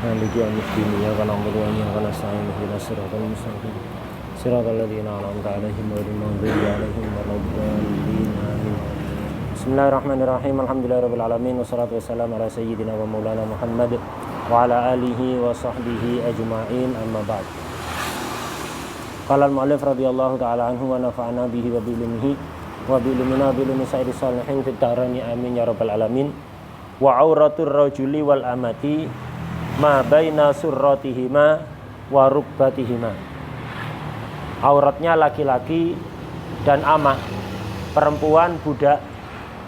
مالك يوم الدين إياك نعبد وإياك نستعين اهدنا الصراط المستقيم صراط الذين أنعمت عليهم غير المغضوب عليهم ولا الضالين آمين. Bismillahirrahmanirrahim. Alhamdulillahirabbil wassalatu wassalamu ala sayyidina wa maulana Muhammad wa ala alihi wa sahbihi ajma'in, amma ba'd. Qala al-mu'allif radhiyallahu ta'ala anhu wa nafa'ana bihi wa bi ilmihi wa bi ilmina bi ilmi sayyidis salihin fid daraini amin ya rabbal alamin. Wa auratur rajuli wal amati ma baina surratihima wa rukbatihima. Auratnya laki-laki dan amah, perempuan, budak,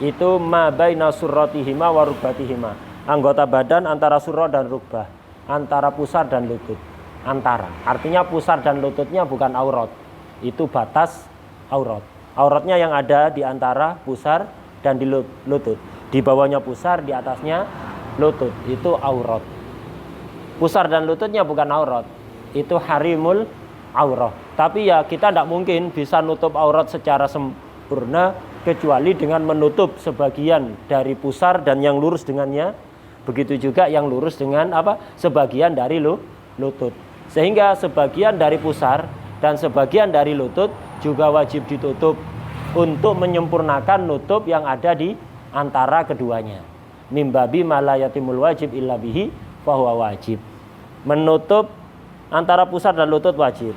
itu ma baina surratihima wa rukbatihima, anggota badan antara surah dan rukbah, antara pusar dan lutut. Antara, artinya pusar dan lututnya bukan aurat, itu batas aurat. Auratnya yang ada di antara pusar dan di lutut, di bawahnya pusar, di atasnya lutut, itu aurat. Pusar dan lututnya bukan aurat, itu harimul aurah. Tapi ya kita tidak mungkin bisa nutup aurat secara sempurna kecuali dengan menutup sebagian dari pusar dan yang lurus dengannya. Begitu juga yang lurus dengan sebagian dari lutut. Sehingga sebagian dari pusar dan sebagian dari lutut juga wajib ditutup untuk menyempurnakan nutup yang ada di antara keduanya. Mimbabi malayatimul wajib illa bihi fahuwa wajib. Menutup antara pusar dan lutut wajib.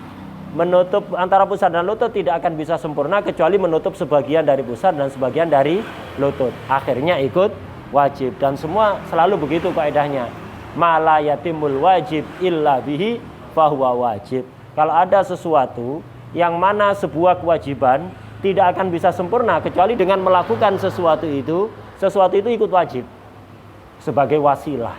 Menutup antara pusar dan lutut tidak akan bisa sempurna kecuali menutup sebagian dari pusar dan sebagian dari lutut. Akhirnya ikut wajib. Dan semua selalu begitu kaidahnya. Malayatimul wajib illa bihi fahuwa wajib. Kalau ada sesuatu yang mana sebuah kewajiban tidak akan bisa sempurna kecuali dengan melakukan sesuatu itu ikut wajib sebagai wasilah.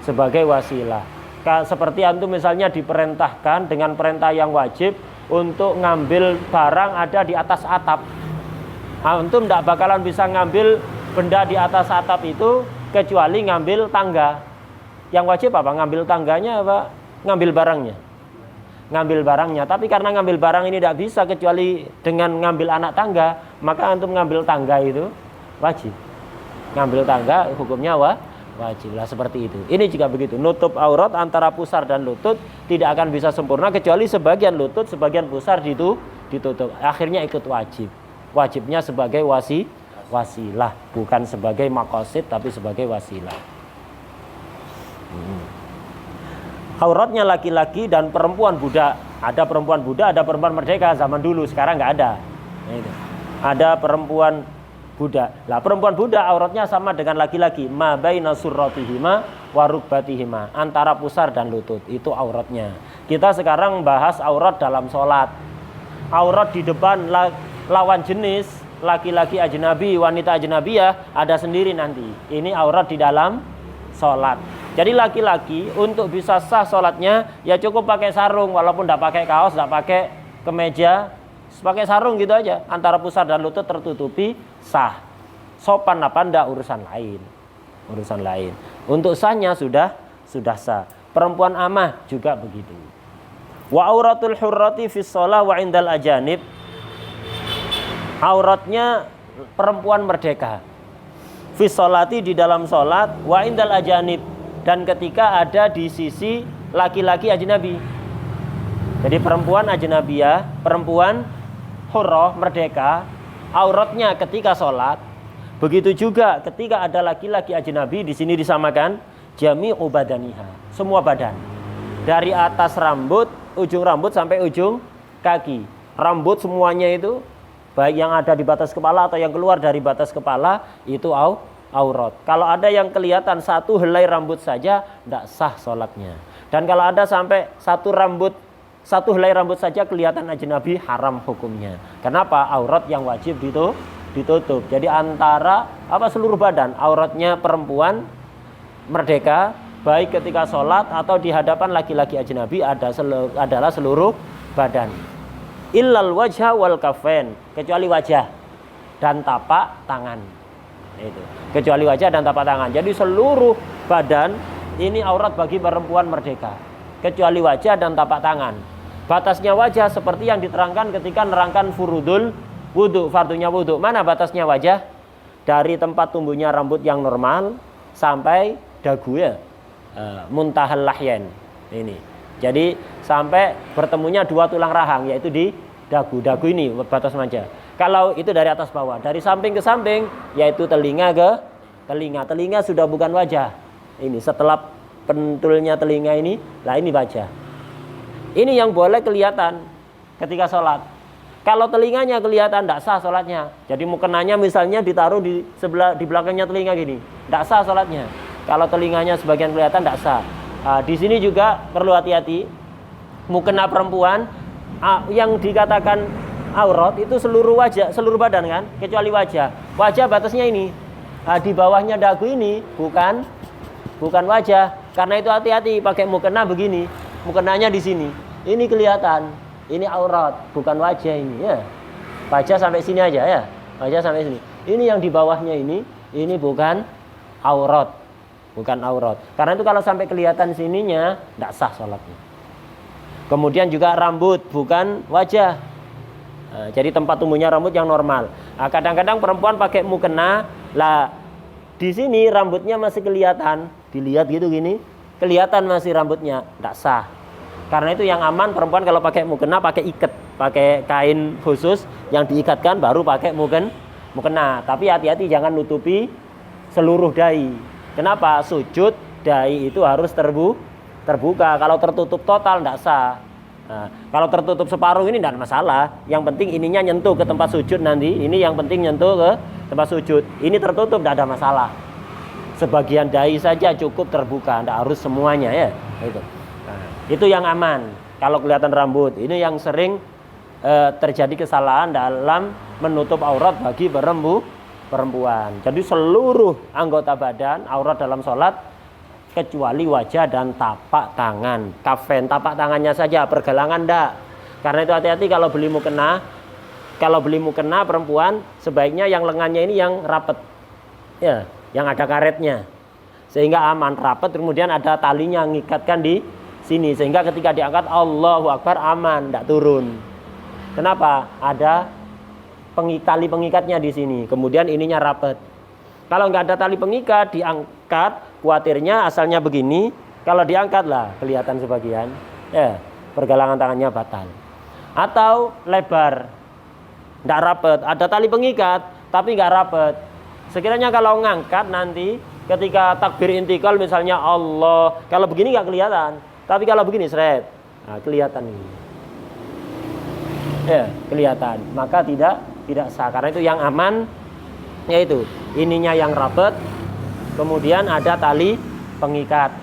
Sebagai wasilah. Seperti antum misalnya diperintahkan dengan perintah yang wajib untuk ngambil barang ada di atas atap. Antum tidak bakalan bisa ngambil benda di atas atap itu kecuali ngambil tangga. Yang wajib apa? Ngambil tangganya apa? Ngambil barangnya. Ngambil barangnya. Tapi karena ngambil barang ini tidak bisa kecuali dengan ngambil anak tangga, maka antum ngambil tangga itu wajib. Ngambil tangga hukumnya wajib lah, seperti itu. Ini juga begitu. Nutup aurat antara pusar dan lutut tidak akan bisa sempurna kecuali sebagian lutut, sebagian pusar ditutup. Akhirnya ikut wajib. Wajibnya sebagai wasilah, bukan sebagai maqasid tapi sebagai wasilah. Auratnya laki-laki dan perempuan budak. Ada perempuan budak, ada perempuan merdeka zaman dulu, sekarang nggak ada. Ada perempuan budak. Lah perempuan budak auratnya sama dengan laki-laki, ma baina surratihima wa rukbatihima, antara pusar dan lutut, itu auratnya. Kita sekarang bahas aurat dalam sholat. Aurat di depan lawan jenis, laki-laki ajnabi, wanita ajnabiyah ada sendiri nanti. Ini aurat di dalam sholat. Jadi laki-laki untuk bisa sah sholatnya ya cukup pakai sarung, walaupun tidak pakai kaos, tidak pakai kemeja, pakai sarung gitu aja, antara pusar dan lutut tertutupi, sah. Sopan apa enggak urusan lain. Untuk sahnya sudah sah. Perempuan amah juga begitu. Wa auratul hurrati fis shalah wa indal ajanib. Auratnya perempuan merdeka. Fis sholati, di dalam sholat, wa indal ajanib, dan ketika ada di sisi laki-laki ajnabi. Jadi perempuan ajnabiyah, perempuan hurrah merdeka, auratnya ketika sholat. Begitu juga ketika ada laki-laki ajnabi, di sini disamakan jami'u badaniha, semua badan, dari atas rambut, ujung rambut sampai ujung kaki. Rambut semuanya itu, baik yang ada di batas kepala atau yang keluar dari batas kepala, itu aurat. Kalau ada yang kelihatan satu helai rambut saja, tidak sah sholatnya. Dan kalau ada sampai satu helai rambut saja kelihatan ajnabi, haram hukumnya. Kenapa? Aurat yang wajib ditutup. Jadi antara seluruh badan, auratnya perempuan merdeka, baik ketika sholat atau di hadapan laki-laki ajnabi adalah seluruh badan. Illal wajha wal kafain, kecuali wajah dan tapak tangan. Itu. Kecuali wajah dan tapak tangan. Jadi seluruh badan ini aurat bagi perempuan merdeka, kecuali wajah dan tapak tangan. Batasnya wajah seperti yang diterangkan ketika nerangkan furudul wudu, fardunya wudu. Mana batasnya wajah? Dari tempat tumbuhnya rambut yang normal sampai dagu ya. muntahal lahyan ini. Jadi sampai bertemunya dua tulang rahang, yaitu di dagu. Dagu ini batas maja. Kalau itu dari atas bawah, dari samping ke samping, yaitu telinga ke telinga. Telinga sudah bukan wajah. Ini setelah pentulnya telinga ini, lah ini wajah. Ini yang boleh kelihatan ketika sholat. Kalau telinganya kelihatan, tidak sah sholatnya. Jadi mukenanya misalnya ditaruh di belakangnya telinga gini, tidak sah sholatnya. Kalau telinganya sebagian kelihatan, tidak sah. Di sini juga perlu hati-hati. Mukena perempuan yang dikatakan aurat itu seluruh wajah, seluruh badan kan, kecuali wajah. Wajah batasnya ini. Di bawahnya dagu ini bukan wajah. Karena itu hati-hati pakai mukena begini. Mukenanya di sini. Ini kelihatan. Ini aurat, bukan wajah ini ya. Wajah sampai sini aja ya. Wajah sampai sini. Ini yang di bawahnya ini bukan aurat. Bukan aurat. Karena itu kalau sampai kelihatan sininya, tidak sah sholatnya. Kemudian juga rambut, bukan wajah. Jadi tempat tumbuhnya rambut yang normal. Kadang-kadang perempuan pakai mukena, lah di sini rambutnya masih kelihatan. Dilihat gitu gini, kelihatan masih rambutnya, tidak sah. Karena itu yang aman perempuan kalau pakai mukena pakai ikat, pakai kain khusus yang diikatkan baru pakai mukena. Tapi hati-hati jangan nutupi seluruh dahi. Kenapa? Sujud dahi itu harus terbuka. Kalau tertutup total tidak sah. Kalau tertutup separuh ini tidak masalah. Yang penting ininya nyentuh ke tempat sujud nanti. Ini yang penting nyentuh ke tempat sujud. Ini tertutup tidak ada masalah. Sebagian dahi saja cukup terbuka, tidak harus semuanya ya. Itu yang aman. Kalau kelihatan rambut, ini yang sering terjadi kesalahan dalam menutup aurat bagi perempuan. Jadi seluruh anggota badan aurat dalam sholat kecuali wajah dan tapak tangan. Kafen, tapak tangannya saja, pergelangan enggak. Karena itu hati-hati kalau beli mukena. Kalau beli mukena perempuan sebaiknya yang lengannya ini yang rapet. Ya, yang ada karetnya. Sehingga aman, rapet, kemudian ada talinya ngikatkan di sini sehingga ketika diangkat Allahu Akbar aman, enggak turun. Kenapa? Ada tali pengikatnya di sini. Kemudian ininya rapet. Kalau nggak ada tali pengikat, diangkat, khawatirnya asalnya begini. Kalau diangkat lah kelihatan sebagian. Ya, pergelangan tangannya batal. Atau lebar, nggak rapet. Ada tali pengikat, tapi nggak rapet. Sekiranya kalau ngangkat nanti, ketika takbir intikal misalnya Allah, kalau begini nggak kelihatan. Tapi kalau begini seret, nah, kelihatan ini. Ya, kelihatan. Maka tidak sah. Karena itu yang aman yaitu ininya yang rapet, kemudian ada tali pengikat.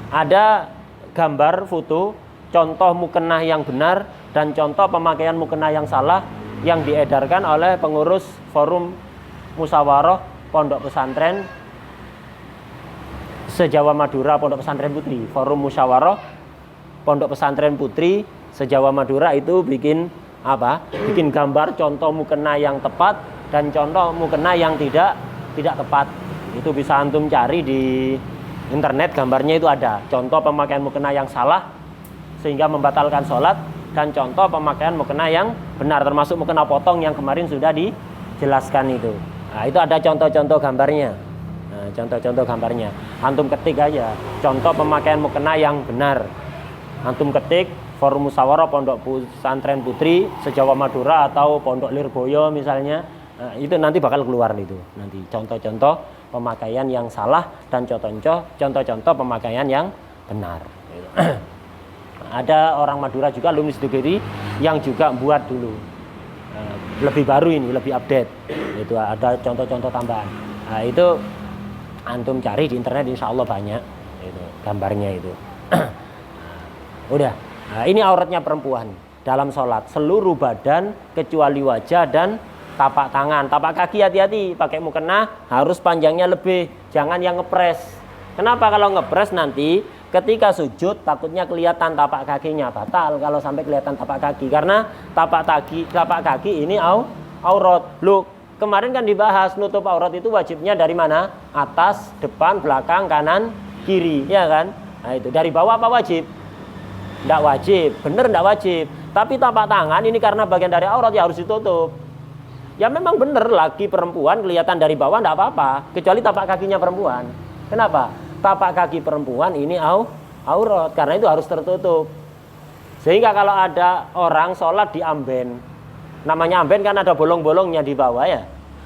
Ada gambar foto contoh mukena yang benar dan contoh pemakaian mukena yang salah yang diedarkan oleh pengurus Forum Musyawarah Pondok Pesantren Se-Jawa Madura Pondok Pesantren Putri. Forum Musyawarah Pondok Pesantren Putri Se-Jawa Madura itu bikin bikin gambar contoh mukena yang tepat dan contoh mukena yang tidak tepat. Itu bisa antum cari di internet, gambarnya itu ada. Contoh pemakaian mukena yang salah sehingga membatalkan sholat dan contoh pemakaian mukena yang benar, termasuk mukena potong yang kemarin sudah dijelaskan itu. Nah, itu ada contoh-contoh gambarnya. Contoh-contoh gambarnya. Antum ketik aja contoh pemakaian mukena yang benar. Antum ketik Forum Musyawarah Pondok Pesantren Putri Se-Jawa Madura atau Pondok Lirboyo misalnya, itu nanti bakal keluar itu. Nanti contoh-contoh pemakaian yang salah dan contoh-contoh pemakaian yang benar. Ada orang Madura juga, alumni Sidogiri yang juga buat dulu. Lebih baru ini, lebih update. Itu ada contoh-contoh tambahan. Nah, itu antum cari di internet insya Allah banyak itu gambarnya itu. Udah. Nah, ini auratnya perempuan dalam sholat, seluruh badan kecuali wajah dan tapak tangan. Tapak kaki hati-hati, pakai mukena harus panjangnya lebih, jangan yang ngepres. Kenapa? Kalau ngepres nanti ketika sujud takutnya kelihatan tapak kakinya, batal kalau sampai kelihatan tapak kaki. Karena tapak kaki ini aurat. Loh, kemarin kan dibahas nutup aurat itu wajibnya dari mana? Atas, depan, belakang, kanan, kiri, ya kan? Nah itu dari bawah apa wajib? Tidak wajib, bener tidak wajib. Tapi tapak tangan ini karena bagian dari aurat ya harus ditutup. Ya memang bener laki perempuan kelihatan dari bawah tidak apa-apa, kecuali tapak kakinya perempuan. Kenapa? tapak kaki perempuan ini aurat, karena itu harus tertutup. Sehingga kalau ada orang sholat di amben, namanya amben kan ada bolong-bolongnya di bawah ya,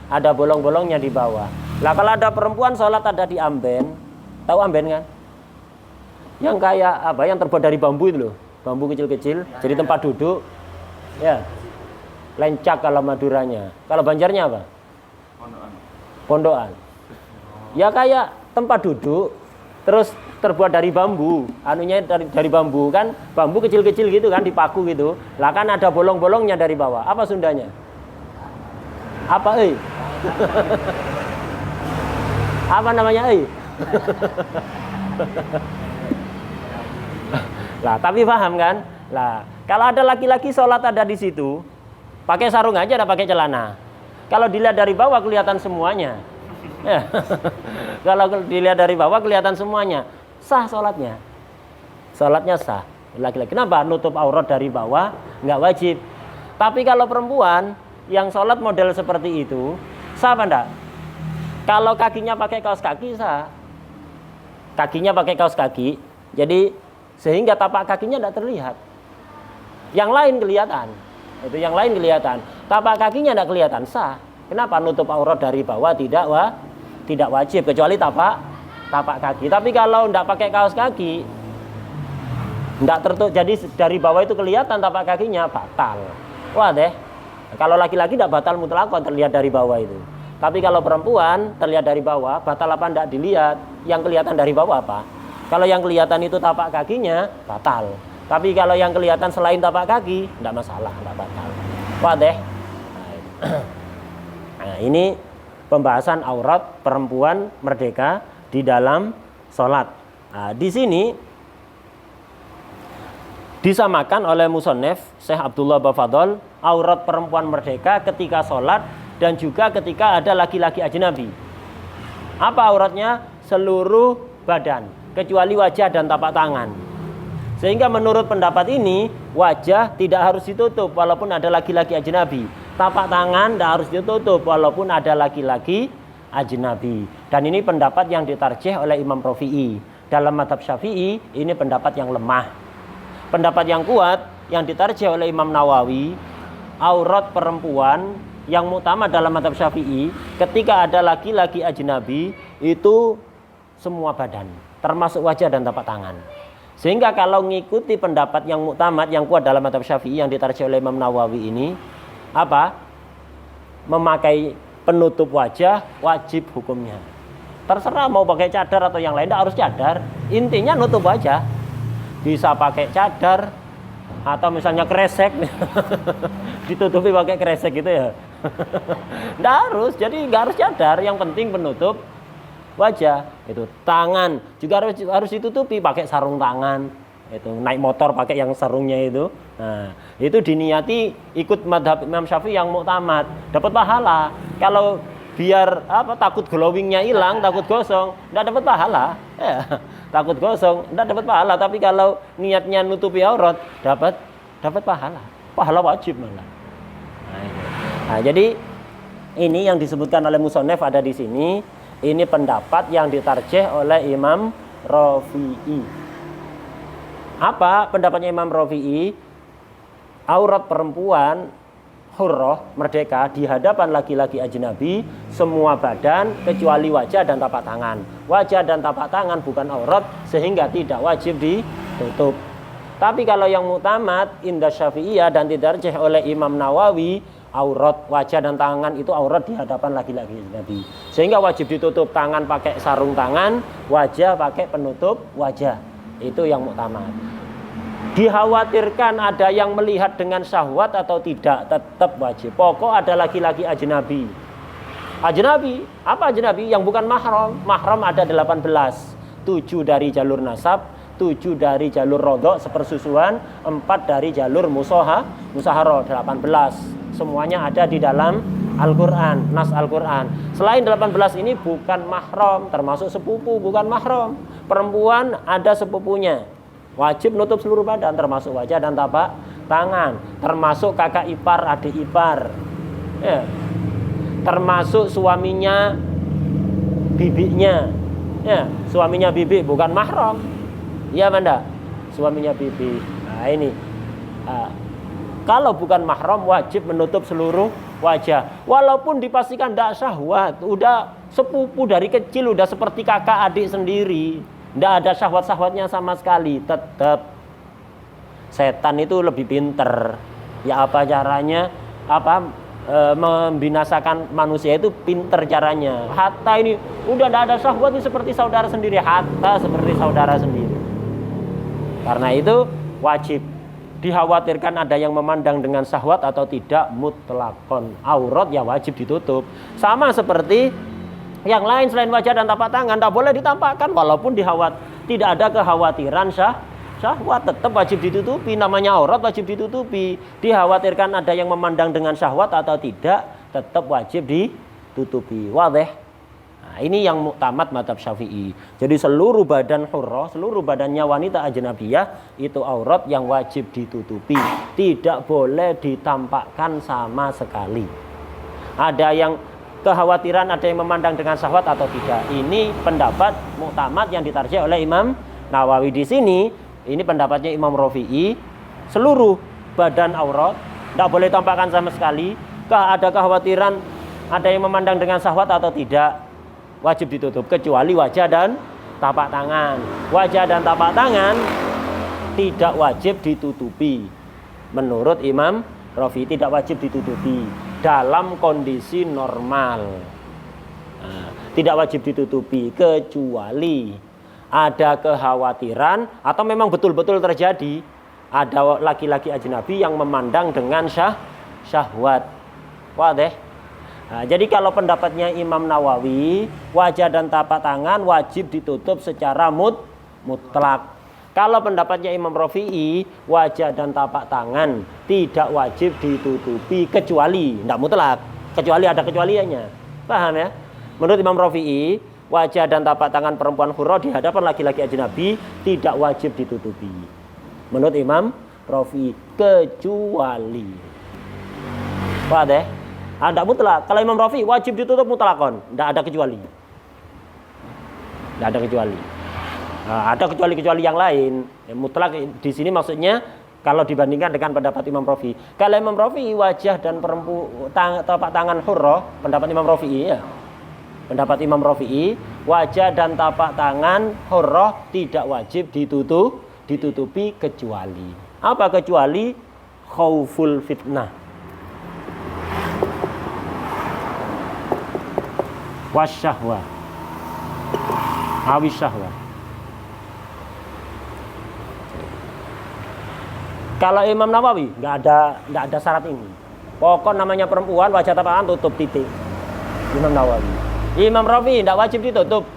ada bolong-bolongnya di bawah. Lah kalau ada perempuan sholat ada di amben, tahu amben kan? Yang kayak apa? Yang terbuat dari bambu itu loh, bambu kecil-kecil, jadi tempat duduk, ya. Lencak kalau Maduranya, kalau Banjarnya apa? Pondokan. Ya kayak tempat duduk, terus terbuat dari bambu, anunya dari bambu kan, bambu kecil-kecil gitu kan, dipaku gitu. Lah kan ada bolong-bolongnya dari bawah. Apa Sundanya? Apa Apa namanya Lah, tapi paham kan? Lah, kalau ada laki-laki sholat ada di situ, pakai sarung aja, ada pakai celana. Kalau dilihat dari bawah kelihatan semuanya. Ya. Kalau dilihat dari bawah kelihatan semuanya. Sah sholatnya. Sholatnya sah. Laki-laki. Kenapa? Nutup aurat dari bawah nggak wajib. Tapi kalau perempuan yang sholat model seperti itu, sah apa enggak? Kalau kakinya pakai kaos kaki sah. Kakinya pakai kaos kaki, jadi sehingga tapak kakinya tidak terlihat. Yang lain kelihatan. Itu yang lain kelihatan. Tapak kakinya tidak kelihatan, sah. Kenapa? Nutup aurat dari bawah tidak wajib kecuali tapak kaki. Tapi kalau tidak pakai kaos kaki, tidak tertutup, jadi dari bawah itu kelihatan tapak kakinya, batal. Wah deh. Kalau laki-laki tidak batal mutlakon terlihat dari bawah itu. Tapi kalau perempuan terlihat dari bawah, batal apa tidak dilihat. Yang kelihatan dari bawah apa? Kalau yang kelihatan itu tapak kakinya, batal. Tapi kalau yang kelihatan selain tapak kaki, tidak masalah, tidak batal. Wah deh. Nah, ini pembahasan aurat perempuan merdeka di dalam sholat. Nah, di sini disamakan oleh musannif Syekh Abdullah Bafadol aurat perempuan merdeka ketika sholat dan juga ketika ada laki-laki ajnabi. Apa auratnya? Seluruh badan kecuali wajah dan tapak tangan. Sehingga menurut pendapat ini wajah tidak harus ditutup walaupun ada laki-laki ajnabi. Tapak tangan tidak harus ditutup walaupun ada laki-laki ajnabi. Dan ini pendapat yang ditarjih oleh Imam Rafi'i. Dalam mazhab Syafi'i ini pendapat yang lemah. Pendapat yang kuat yang ditarjih oleh Imam Nawawi, aurat perempuan yang utama dalam mazhab Syafi'i ketika ada laki-laki ajnabi itu semua badan, termasuk wajah dan tapak tangan. Sehingga kalau mengikuti pendapat yang muktamad yang kuat dalam mazhab Syafi'i yang ditarjih oleh Imam Nawawi ini, apa? Memakai penutup wajah wajib hukumnya. Terserah mau pakai cadar atau yang lain, tidak harus cadar. Intinya nutup wajah. Bisa pakai cadar atau misalnya kresek ditutupi pakai kresek gitu ya. Tidak harus, jadi nggak harus cadar, yang penting penutup wajah. Itu tangan juga harus ditutupi pakai sarung tangan. Itu naik motor pakai yang sarungnya itu. Nah, itu diniati ikut madhab Imam Syafi'i yang muktamad, dapat pahala. Kalau biar apa takut glowingnya hilang, takut gosong, tidak dapat pahala. Ya, takut gosong, tidak dapat pahala. Tapi kalau niatnya nutupi aurat, dapat pahala wajib malah. Nah, jadi ini yang disebutkan oleh musannif ada di sini. Ini pendapat yang ditarjih oleh Imam Rafi'i. Apa pendapatnya Imam Rafi'i? Aurat perempuan hurrah merdeka di hadapan laki-laki ajnabi semua badan kecuali wajah dan tapak tangan. Wajah dan tapak tangan bukan aurat sehingga tidak wajib ditutup. Tapi kalau yang muktamad indah Syafi'iyah dan ditarjih oleh Imam Nawawi, aurat wajah dan tangan itu aurat di hadapan laki-laki ajnabi. Sehingga wajib ditutup, tangan pakai sarung tangan, wajah pakai penutup wajah. Itu yang muktamad. Dikhawatirkan ada yang melihat dengan syahwat atau tidak, tetap wajib. Pokok ada laki-laki ajnabi. Ajnabi, apa ajnabi? Yang bukan mahram. Mahram ada 18. 7 dari jalur nasab, 7 dari jalur rodok sepersusuan, 4 dari jalur musaharoh, 18. Semuanya ada di dalam Al-Quran, nas Al-Quran. Selain 18 ini bukan mahram, termasuk sepupu bukan mahram. Perempuan ada sepupunya. Wajib nutup seluruh badan termasuk wajah dan tapak tangan, termasuk kakak ipar, adik ipar, ya. Termasuk suaminya, bibinya, Ya, suaminya bibi bukan mahram. Iya Banda? Suaminya bibi. Nah, ini. Kalau bukan mahram wajib menutup seluruh wajah. Walaupun dipastikan tidak syahwat, udah sepupu dari kecil, udah seperti kakak adik sendiri, tidak ada syahwat-syahwatnya sama sekali, tetap setan itu lebih pinter. Ya apa caranya? Membinasakan manusia itu pinter caranya. Hatta ini udah tidak ada syahwat, ini seperti saudara sendiri. Hatta seperti saudara sendiri. Karena itu wajib. Dikhawatirkan ada yang memandang dengan syahwat atau tidak, mutlakon. Aurat ya wajib ditutup. Sama seperti yang lain selain wajah dan tapak tangan, tidak boleh ditampakkan walaupun tidak ada kekhawatiran syahwat, tetap wajib ditutupi. Namanya aurat wajib ditutupi. Dikhawatirkan ada yang memandang dengan syahwat atau tidak, tetap wajib ditutupi. Wadih. Nah, ini yang muktamad mazhab Syafi'i. Jadi seluruh badan hurrah, seluruh badannya wanita ajnabiyah itu aurat yang wajib ditutupi. Tidak boleh ditampakkan sama sekali. Ada yang kekhawatiran ada yang memandang dengan syahwat atau tidak. Ini pendapat muktamad yang ditarjih oleh Imam Nawawi di sini. Ini pendapatnya Imam Rafi'i. Seluruh badan aurat tidak boleh tampakkan sama sekali. Ada kekhawatiran ada yang memandang dengan syahwat atau tidak, wajib ditutup kecuali wajah dan tapak tangan. Wajah dan tapak tangan tidak wajib ditutupi. Menurut Imam Rafi'i tidak wajib ditutupi dalam kondisi normal. Tidak wajib ditutupi kecuali ada kekhawatiran atau memang betul-betul terjadi ada laki-laki ajnabi yang memandang dengan syahwat. Wadih. Nah, jadi kalau pendapatnya Imam Nawawi, wajah dan tapak tangan wajib ditutup secara mutlak. Kalau pendapatnya Imam Rafi'i, wajah dan tapak tangan tidak wajib ditutupi kecuali, tidak mutlak, kecuali ada kecualiannya. Paham ya? Menurut Imam Rafi'i, wajah dan tapak tangan perempuan hurrah di hadapan laki-laki ajnabi tidak wajib ditutupi. Menurut Imam Rafi'i, kecuali. Paham ya? Tidak mutlak. Kalau Imam Rafi'i wajib ditutup mutlakon, tidak ada kecuali. Tidak ada kecuali. Nah, ada kecuali-kecuali yang lain. Mutlak di sini maksudnya kalau dibandingkan dengan pendapat Imam Rafi'i. Kalau Imam Rafi'i wajah dan tapak tangan hurrah, pendapat Imam Rafi'i ya. Pendapat Imam Rafi'i, wajah dan tapak tangan hurrah tidak wajib ditutupi kecuali. Apa kecuali? Khauful fitnah. Wasyahwa awisyahwa. Kalau Imam Nawawi nggak ada syarat ini. Pokok namanya perempuan wajah tapak tangan tutup titik. Imam Nawawi. Imam Rafi'i tidak wajib ditutup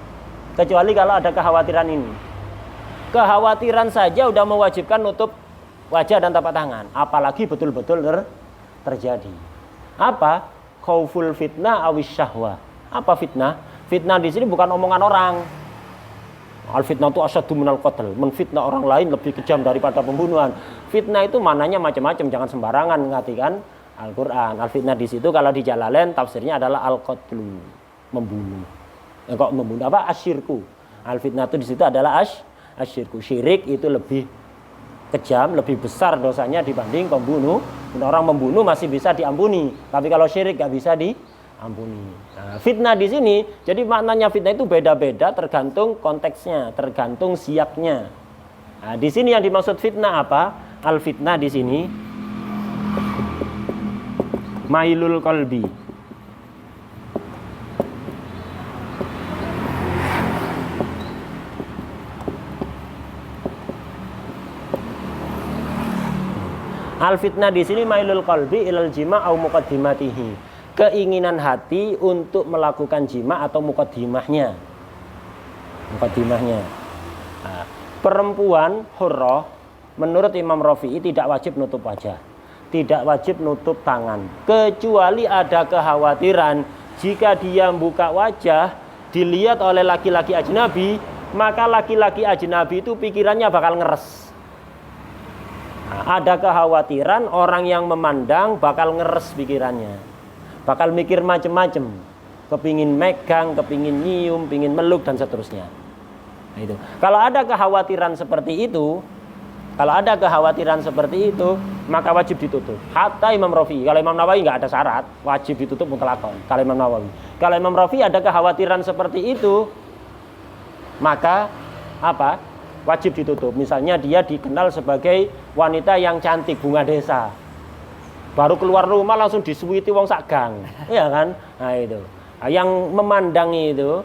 kecuali kalau ada kekhawatiran ini. Kekhawatiran saja udah mewajibkan nutup wajah dan tapak tangan, apalagi betul-betul terjadi. Apa? Khauful fitnah awisyahwa. Apa fitnah? Fitnah di sini bukan omongan orang. Al fitnah itu asyaddu minal qatl. Menfitnah orang lain lebih kejam daripada pembunuhan. Fitnah itu mananya macam-macam, jangan sembarangan mengartikan Al-Qur'an. Al fitnah di situ kalau di Jalalain tafsirnya adalah al-qatlu, membunuh. Kok membunuh apa? Asyirku. Al fitnah itu di situ adalah asyirku. Syirik itu lebih kejam, lebih besar dosanya dibanding pembunuh. Orang membunuh masih bisa diampuni, tapi kalau syirik nggak bisa diampuni. Nah, fitnah di sini, jadi maknanya fitnah itu beda-beda tergantung konteksnya, tergantung siapnya. Nah, di sini yang dimaksud fitnah apa? Al fitnah di sini mailul qalbi. Al fitnah di sini mailul qalbi ilal jima' au muqaddimatihi. Keinginan hati untuk melakukan jima atau muqaddimahnya. Nah, perempuan hurrah menurut Imam Rafi'i tidak wajib nutup wajah, tidak wajib nutup tangan, kecuali ada kekhawatiran jika dia buka wajah dilihat oleh laki-laki ajnabi, maka laki-laki ajnabi itu pikirannya bakal ngeres. Nah, ada kekhawatiran orang yang memandang bakal ngeres pikirannya, bakal mikir macem-macem. kepingin megang, kepingin nyium, kepingin meluk dan seterusnya. Nah, itu. Kalau ada kekhawatiran seperti itu, maka wajib ditutup. Hatta Imam Rafi'i. Kalau Imam Nawawi nggak ada syarat, wajib ditutup mutlakon. Kalau Imam Nawawi. Kalau Imam Rafi'i ada kekhawatiran seperti itu, maka apa? Wajib ditutup. Misalnya dia dikenal sebagai wanita yang cantik, bunga desa. Baru keluar rumah langsung disuwiti wong sak gang. Iya kan? Nah, itu. Nah, yang memandang itu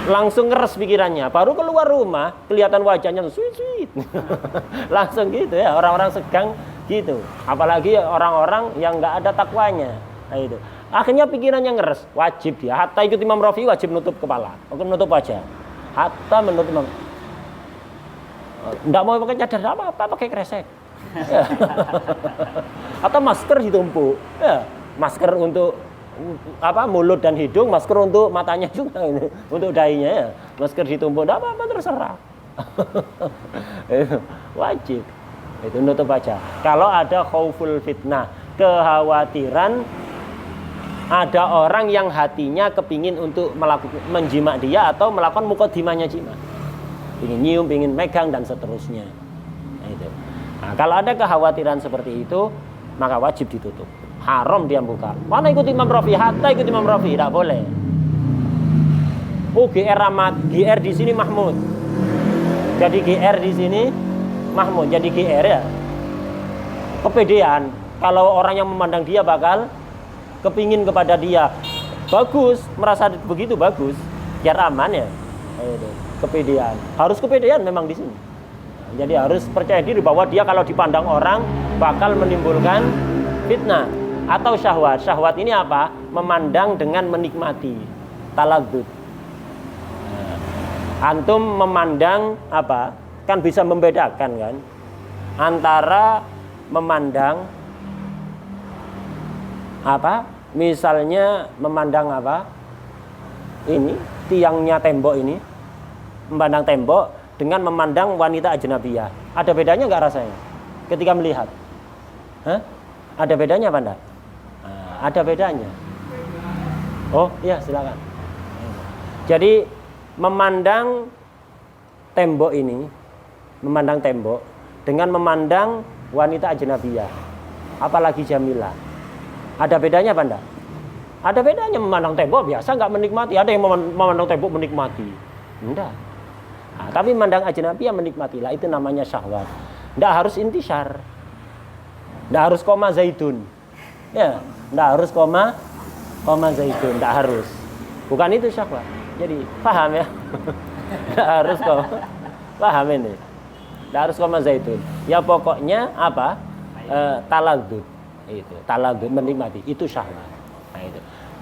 langsung ngeres pikirannya. Baru keluar rumah kelihatan wajahnya sweet. Langsung gitu ya, orang-orang segang gitu. Apalagi orang-orang yang nggak ada takwanya. Nah, itu. Akhirnya pikirannya ngeres. Wajib dia. Hatta ikut Imam Rafi'i wajib nutup kepala, nutup wajah. Hatta menutup Imam. Nggak mau pakai cadar apa pakai kresek. Ya. Atau masker ditumpuk. Ya. Masker untuk apa mulut dan hidung, masker untuk matanya juga ini, untuk dahinya ya. Masker ditumpuk, enggak apa-apa terserah. Wajib. Itu nutup wajah. Kalau ada khauful fitnah, kekhawatiran ada orang yang hatinya kepingin untuk menjima dia atau melakukan mukodimahnya jima. Ingin nyium, ingin megang dan seterusnya. Nah, itu. Nah, kalau ada kekhawatiran seperti itu, maka wajib ditutup. Haram dia buka. Mana ikut Imam Rafi'i? Hatta ikut Imam Rafi'i, tidak boleh. Oh, GR Rahmat, GR di sini Mahmud. Jadi GR di sini Mahmud. Jadi GR ya. Kepedean. Kalau orang yang memandang dia bakal kepingin kepada dia. Bagus, merasa begitu bagus. Biar aman ya. Itu. Kepedean. Harus kepedean memang di sini. Jadi harus percaya diri bahwa dia kalau dipandang orang bakal menimbulkan fitnah atau syahwat. Syahwat ini apa? Memandang dengan menikmati. Taladzud. Antum memandang apa? Kan bisa membedakan kan? Antara memandang apa? Misalnya memandang apa? Ini tiangnya tembok ini. Memandang tembok dengan memandang wanita ajnabiyah. Ada bedanya nggak rasanya ketika melihat? Hah? Ada bedanya apa enggak? Nah, ada bedanya. Oh iya silakan. Jadi memandang tembok ini, memandang tembok dengan memandang wanita ajnabiyah, apalagi jamilah. Ada bedanya apa enggak? Ada bedanya. Memandang tembok biasa nggak menikmati. Ada yang memandang tembok menikmati. Enggak. Nah, tapi memandang ajnabiyah menikmati. Lah itu namanya syahwat. Enggak harus intisar. Enggak harus koma zaitun. Ya, enggak harus koma zaitun, enggak harus. Bukan itu syahwat. Jadi, paham ya? Enggak harus koma. Paham ini? Enggak harus koma zaitun. Ya pokoknya apa? Taladzud. Itu, taladzud menikmati. Itu syahwat. Nah, itu.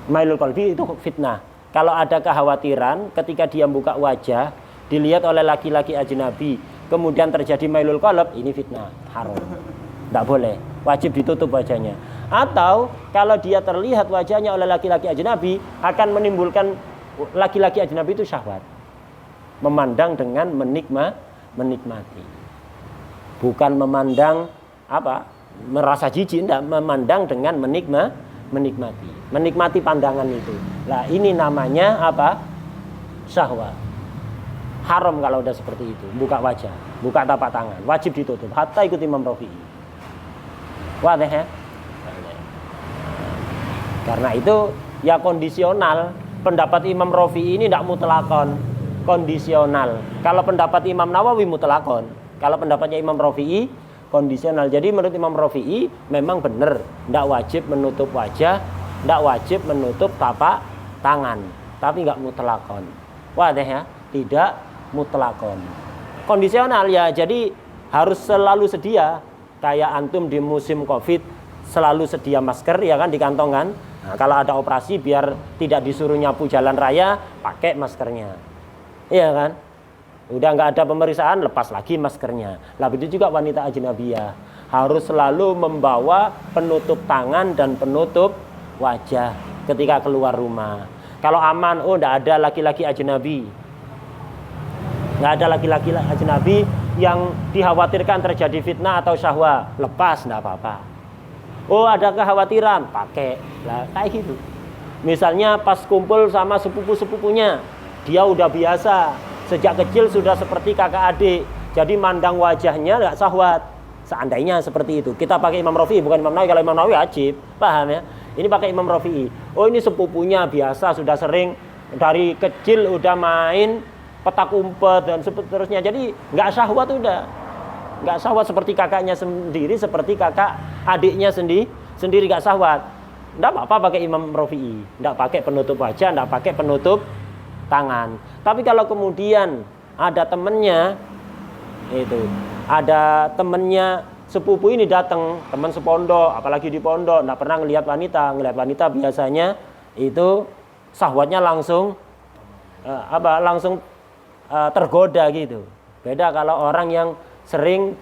Mailul qalbi itu fitnah. Kalau ada kekhawatiran ketika dia buka wajah dilihat oleh laki-laki ajnabi, kemudian terjadi mailul qalb, ini fitnah, haram. Tidak boleh, wajib ditutup wajahnya. Atau kalau dia terlihat wajahnya oleh laki-laki ajnabi, akan menimbulkan laki-laki ajnabi itu syahwat. Memandang dengan menikmati. Bukan memandang apa? Merasa jijik, tidak, memandang dengan menikmati. Menikmati pandangan itu. Nah, ini namanya apa? Syahwat. Haram kalau udah seperti itu, buka wajah, buka tapak tangan, wajib ditutup. Hatta ikut Imam Rafi'i. Wadah ya? Karena itu ya kondisional. Pendapat Imam Rafi'i ini tidak mutlakon, kondisional. Kalau pendapat Imam Nawawi mutlakon, kalau pendapatnya Imam Rafi'i kondisional. Jadi menurut Imam Rafi'i memang benar, tidak wajib menutup wajah, tidak wajib menutup tapak tangan, tapi nggak mutlakon. Wadah ya? Tidak mutlakon. Kondisional ya, jadi harus selalu sedia. Kayak antum di musim Covid selalu sedia masker ya kan di kantong kan. Nah, kalau ada operasi biar tidak disuruh nyapu jalan raya, pakai maskernya. Iya kan? Udah nggak ada pemeriksaan, lepas lagi maskernya. Lah begitu juga wanita ajnabiyah harus selalu membawa penutup tangan dan penutup wajah ketika keluar rumah. Kalau aman, oh nggak ada laki-laki ajnabi. Nggak ada laki-laki ajnabi yang dikhawatirkan terjadi fitnah atau syahwat, lepas nggak apa-apa. Oh ada kekhawatiran, pakai lah kayak gitu. Misalnya pas kumpul sama sepupu-sepupunya, dia udah biasa, sejak kecil sudah seperti kakak adik, jadi mandang wajahnya nggak syahwat. Seandainya seperti itu, kita pakai Imam Rafi'i bukan Imam Nawawi. Kalau Imam Nawawi wajib, paham ya? Ini pakai Imam Rafi'i. Oh ini sepupunya biasa, sudah sering dari kecil udah main petak umpet dan seterusnya, jadi nggak syahwat udah. Nggak syahwat seperti kakaknya sendiri, seperti kakak adiknya sendiri nggak syahwat. Nggak apa-apa pakai Imam Rafi'i, nggak pakai penutup wajah, nggak pakai penutup tangan. Tapi kalau kemudian ada temennya, itu ada temennya sepupu ini datang, teman sepondok, apalagi di pondok, nggak pernah ngelihat wanita biasanya itu syahwatnya langsung tergoda gitu. Beda kalau orang yang sering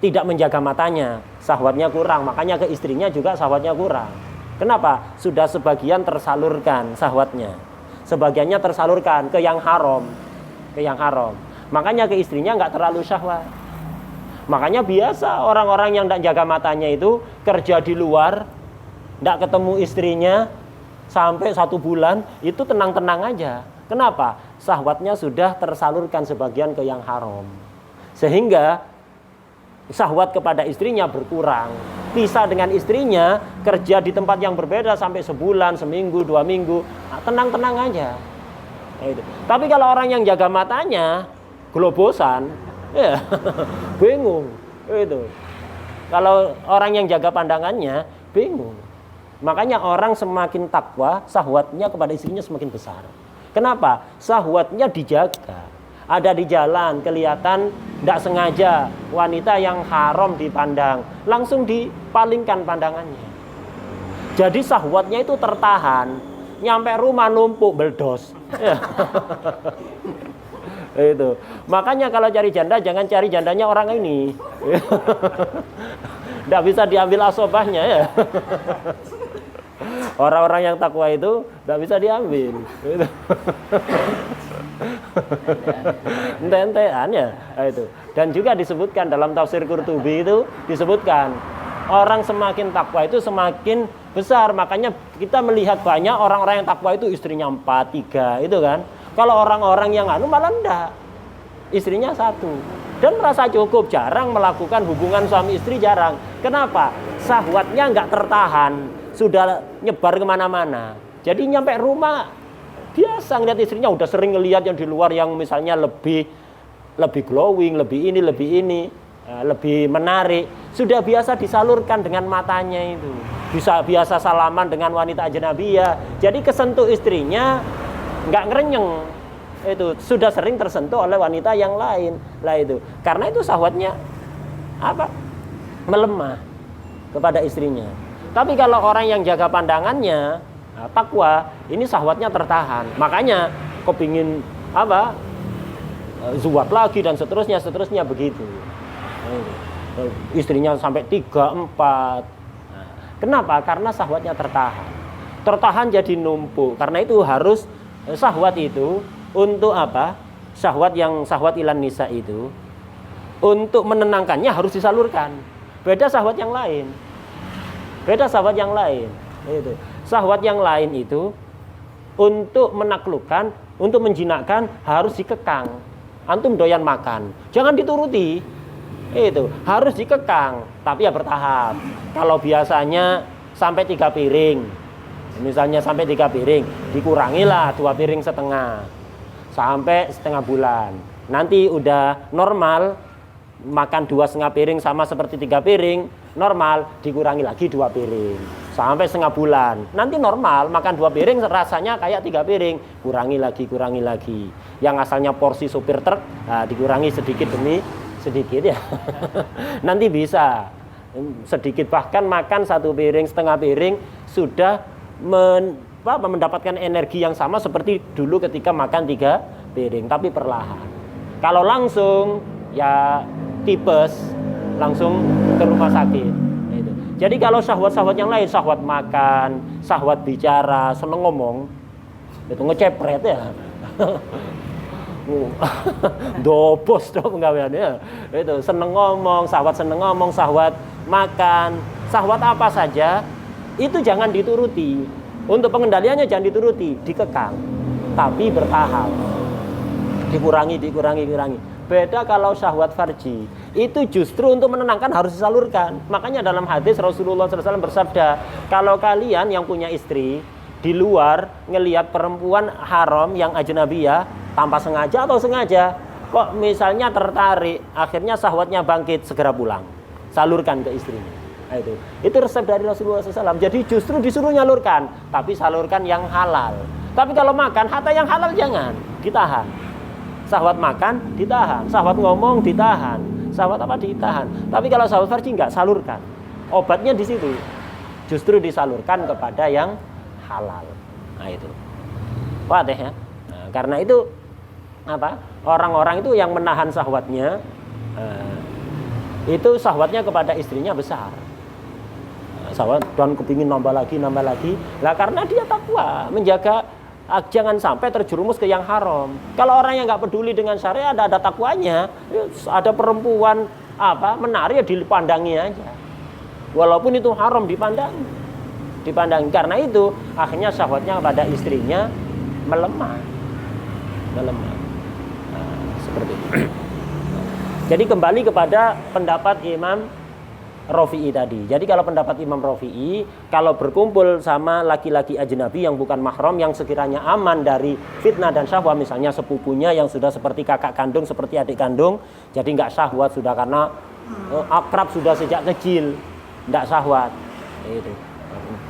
tidak menjaga matanya, syahwatnya kurang, makanya ke istrinya juga syahwatnya kurang. Kenapa? Sudah sebagian tersalurkan syahwatnya, sebagiannya tersalurkan ke yang haram, makanya ke istrinya nggak terlalu syahwat. Makanya biasa orang-orang yang tidak jaga matanya itu kerja di luar, tidak ketemu istrinya sampai 1 bulan, itu tenang-tenang aja. Kenapa? Syahwatnya sudah tersalurkan sebagian ke yang haram, sehingga syahwat kepada istrinya berkurang. Pisah dengan istrinya, kerja di tempat yang berbeda sampai sebulan, seminggu, 2 minggu, tenang-tenang aja. Tapi kalau orang yang jaga matanya globosan, ya bingung. Itu. Kalau orang yang jaga pandangannya bingung. Makanya orang semakin takwa, syahwatnya kepada istrinya semakin besar. Kenapa? Syahwatnya dijaga. Ada di jalan, kelihatan tidak sengaja wanita yang haram dipandang, langsung dipalingkan pandangannya. Jadi syahwatnya itu tertahan, nyampe rumah numpuk beldos. Itu. Makanya kalau cari janda jangan cari jandanya orang ini. Tidak bisa diambil asobahnya ya. Orang-orang yang takwa itu tidak bisa diambil. Ente-entean ya itu. Dan juga disebutkan dalam tafsir Qurtubi itu disebutkan orang semakin takwa itu semakin besar. Makanya kita melihat banyak orang-orang yang takwa itu istrinya 4, 3 itu kan. Kalau orang-orang yang malah enggak, istrinya 1 dan merasa cukup, jarang melakukan hubungan suami istri, jarang. Kenapa? Syahwatnya enggak tertahan, sudah nyebar kemana-mana. Jadi nyampe rumah biasa ngeliat istrinya, udah sering ngelihat yang di luar yang misalnya lebih glowing, lebih ini, lebih menarik. Sudah biasa disalurkan dengan matanya itu. Bisa biasa salaman dengan wanita ajnabiyah. Jadi kesentuh istrinya nggak ngerenyeng. Itu sudah sering tersentuh oleh wanita yang lain. Lah itu. Karena itu syahwatnya melemah kepada istrinya. Tapi kalau orang yang jaga pandangannya, takwa, ini syahwatnya tertahan. Makanya kepingin zuat lagi dan seterusnya begitu. Istrinya sampai 3, 4. Kenapa? Karena syahwatnya tertahan. Tertahan jadi numpuk. Karena itu harus syahwat itu untuk syahwat ilan nisa itu untuk menenangkannya harus disalurkan. Beda syahwat yang lain. Itu. Syahwat yang lain itu untuk menaklukkan, untuk menjinakkan harus dikekang. Antum doyan makan, jangan dituruti. Itu harus dikekang, tapi ya bertahap. Kalau biasanya sampai 3 piring, misalnya sampai 3 piring, dikurangilah 2 piring setengah sampai setengah bulan. Nanti udah normal, makan 2,5 piring sama seperti 3 piring, normal, dikurangi lagi 2 piring sampai setengah bulan. Nanti normal, makan 2 piring rasanya kayak 3 piring, kurangi lagi. Yang asalnya porsi supir truk, dikurangi sedikit demi sedikit ya. Nanti bisa sedikit, bahkan makan 1 piring, setengah piring sudah mendapatkan energi yang sama seperti dulu ketika makan 3 piring, tapi perlahan. Kalau langsung ya tipes, langsung ke rumah sakit. Itu. Jadi kalau syahwat-syahwat yang lain, syahwat makan, syahwat bicara, seneng ngomong, itu ngecepret ya. Dobos dong penggaweannya. Itu seneng ngomong, syahwat makan, syahwat apa saja itu jangan dituruti. Untuk pengendaliannya jangan dituruti, dikekang, tapi bertahap, dikurangi. Beda kalau syahwat farji, itu justru untuk menenangkan harus disalurkan. Makanya dalam hadis Rasulullah SAW bersabda, kalau kalian yang punya istri di luar ngelihat perempuan haram yang ajnabiyah tanpa sengaja atau sengaja, kok misalnya tertarik, akhirnya syahwatnya bangkit, segera pulang, salurkan ke istrinya. Nah, itu resep dari Rasulullah SAW. Jadi justru disuruh nyalurkan, tapi salurkan yang halal. Tapi kalau makan, hatta yang halal jangan, ditahan. Syahwat makan ditahan, syahwat ngomong ditahan, syahwat apa ditahan. Tapi kalau syahwat farji enggak, salurkan. Obatnya di situ. Justru disalurkan kepada yang halal. Nah itu. Wadah ya. Nah, karena itu apa? Orang-orang itu yang menahan syahwatnya, itu syahwatnya kepada istrinya besar. Syahwat dan kepingin nambah lagi. Lah karena dia takwa, menjaga jangan sampai terjerumus ke yang haram. Kalau orang yang nggak peduli dengan syariat, ada takwanya, ada perempuan apa menarik ya dipandangi aja, walaupun itu haram dipandangi. Karena itu akhirnya syahwatnya pada istrinya melemah. Nah, seperti itu. Jadi kembali kepada pendapat Imam Rafi'i tadi. Jadi kalau pendapat Imam Rafi'i, kalau berkumpul sama laki-laki ajnabi yang bukan mahram, yang sekiranya aman dari fitnah dan syahwat, misalnya sepupunya yang sudah seperti kakak kandung, seperti adik kandung, jadi nggak syahwat sudah karena akrab sudah sejak kecil, nggak syahwat. Itu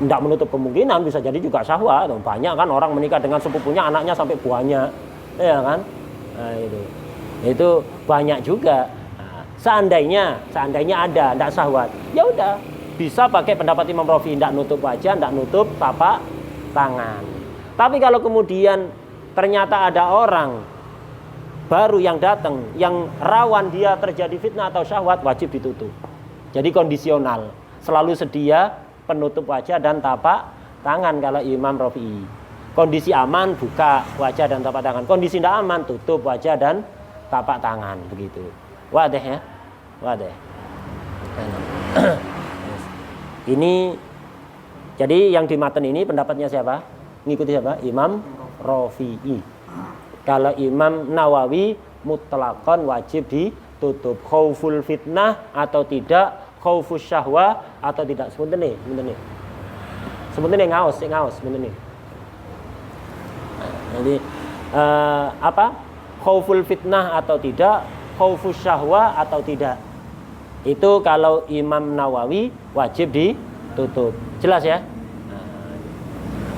nggak menutup kemungkinan bisa jadi juga syahwat. Banyak kan orang menikah dengan sepupunya, anaknya sampai banyak, ya kan? Nah, itu banyak juga. Seandainya ada, tidak syahwat, ya udah bisa pakai pendapat Imam Rafi'i, tidak nutup wajah, tidak nutup tapak tangan. Tapi kalau kemudian ternyata ada orang baru yang datang, yang rawan dia terjadi fitnah atau syahwat, wajib ditutup. Jadi kondisional, selalu sedia penutup wajah dan tapak tangan kalau Imam Rafi'i. Kondisi aman, buka wajah dan tapak tangan. Kondisi tidak aman, tutup wajah dan tapak tangan, begitu. Wadah ya. Wadah. Ini jadi yang di matan ini pendapatnya siapa? Ngikuti siapa? Imam Rafi'i. Kalau Imam Nawawi mutlaqan wajib ditutup, khauful fitnah atau tidak, khaufus syahwah atau tidak. Sebentar nih. Sebentar ngaos, sebentar nih. Jadi apa? Khauful fitnah atau tidak, khaufus syahwah atau tidak. Itu kalau Imam Nawawi wajib ditutup. Jelas ya?